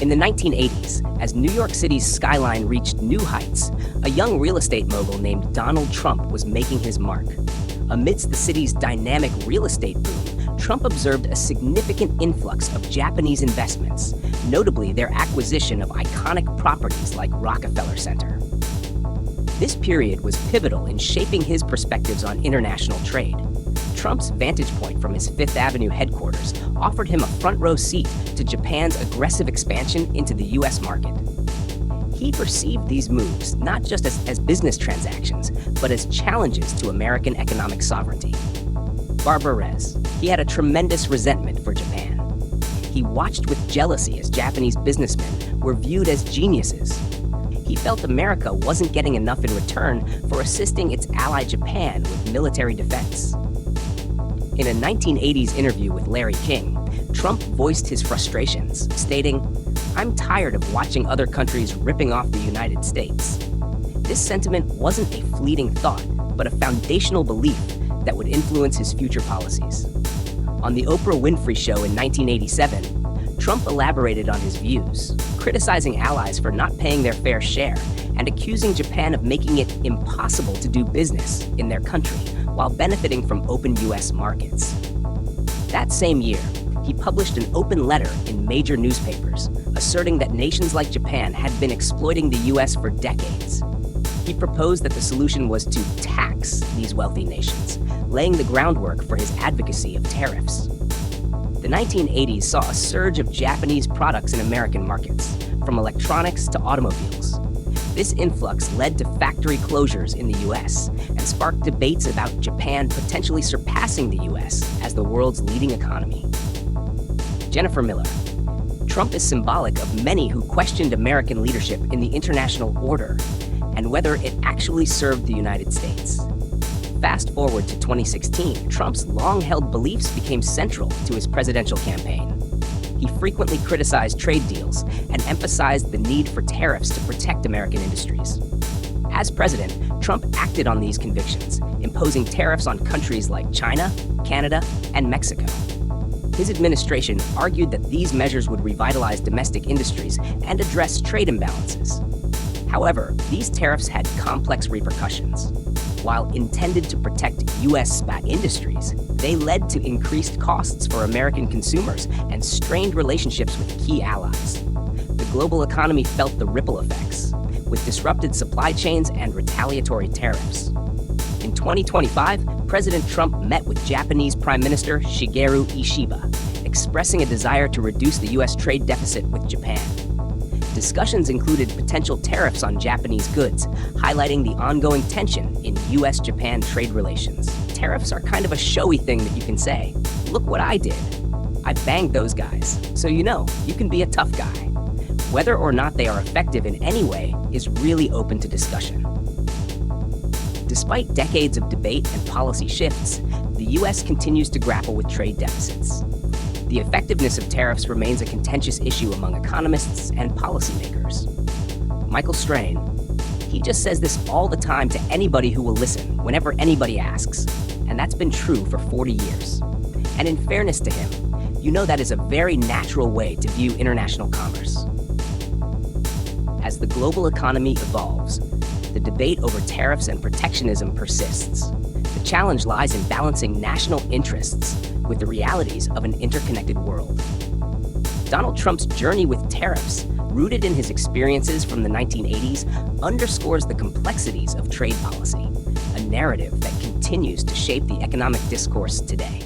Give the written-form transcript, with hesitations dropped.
In the 1980s, as New York City's skyline reached new heights, a young real estate mogul named Donald Trump was making his mark. Amidst the city's dynamic real estate boom, Trump observed a significant influx of Japanese investments, notably their acquisition of iconic properties like Rockefeller Center. This period was pivotal in shaping his perspectives on international trade. Trump's vantage point from his Fifth Avenue headquarters offered him a front-row seat to Japan's aggressive expansion into the U.S. market. He perceived these moves not just as business transactions, but as challenges to American economic sovereignty. Barbarez, he had a tremendous resentment for Japan. He watched with jealousy as Japanese businessmen were viewed as geniuses. He felt America wasn't getting enough in return for assisting its ally Japan with military defense. In a 1980s interview with Larry King, Trump voiced his frustrations, stating, "I'm tired of watching other countries ripping off the United States." This sentiment wasn't a fleeting thought, but a foundational belief that would influence his future policies. On The Oprah Winfrey Show in 1987, Trump elaborated on his views, criticizing allies for not paying their fair share and accusing Japan of making it impossible to do business in their country while benefiting from open U.S. markets. That same year, he published an open letter in major newspapers, asserting that nations like Japan had been exploiting the U.S. for decades. He proposed that the solution was to tax these wealthy nations, laying the groundwork for his advocacy of tariffs. The 1980s saw a surge of Japanese products in American markets, from electronics to automobiles. This influx led to factory closures in the U.S. and sparked debates about Japan potentially surpassing the U.S. as the world's leading economy. Jennifer Miller. Trump is symbolic of many who questioned American leadership in the international order and whether it actually served the United States. Fast forward to 2016, Trump's long-held beliefs became central to his presidential campaign. He frequently criticized trade deals and emphasized the need for tariffs to protect American industries. As president, Trump acted on these convictions, imposing tariffs on countries like China, Canada, and Mexico. His administration argued that these measures would revitalize domestic industries and address trade imbalances. However, these tariffs had complex repercussions. While intended to protect U.S. industries, they led to increased costs for American consumers and strained relationships with key allies. The global economy felt the ripple effects, with disrupted supply chains and retaliatory tariffs. In 2025, President Trump met with Japanese Prime Minister Shigeru Ishiba, expressing a desire to reduce the U.S. trade deficit with Japan. Discussions included potential tariffs on Japanese goods, highlighting the ongoing tension in U.S.-Japan trade relations. Tariffs are kind of a showy thing that you can say, "Look what I did. I banged those guys." So you can be a tough guy. Whether or not they are effective in any way is really open to discussion. Despite decades of debate and policy shifts, the U.S. continues to grapple with trade deficits. The effectiveness of tariffs remains a contentious issue among economists and policymakers. Michael Strain, he just says this all the time to anybody who will listen, whenever anybody asks. And that's been true for 40 years. And in fairness to him, that is a very natural way to view international commerce. As the global economy evolves, the debate over tariffs and protectionism persists. The challenge lies in balancing national interests with the realities of an interconnected world. Donald Trump's journey with tariffs, rooted in his experiences from the 1980s, underscores the complexities of trade policy, a narrative that continues to shape the economic discourse today.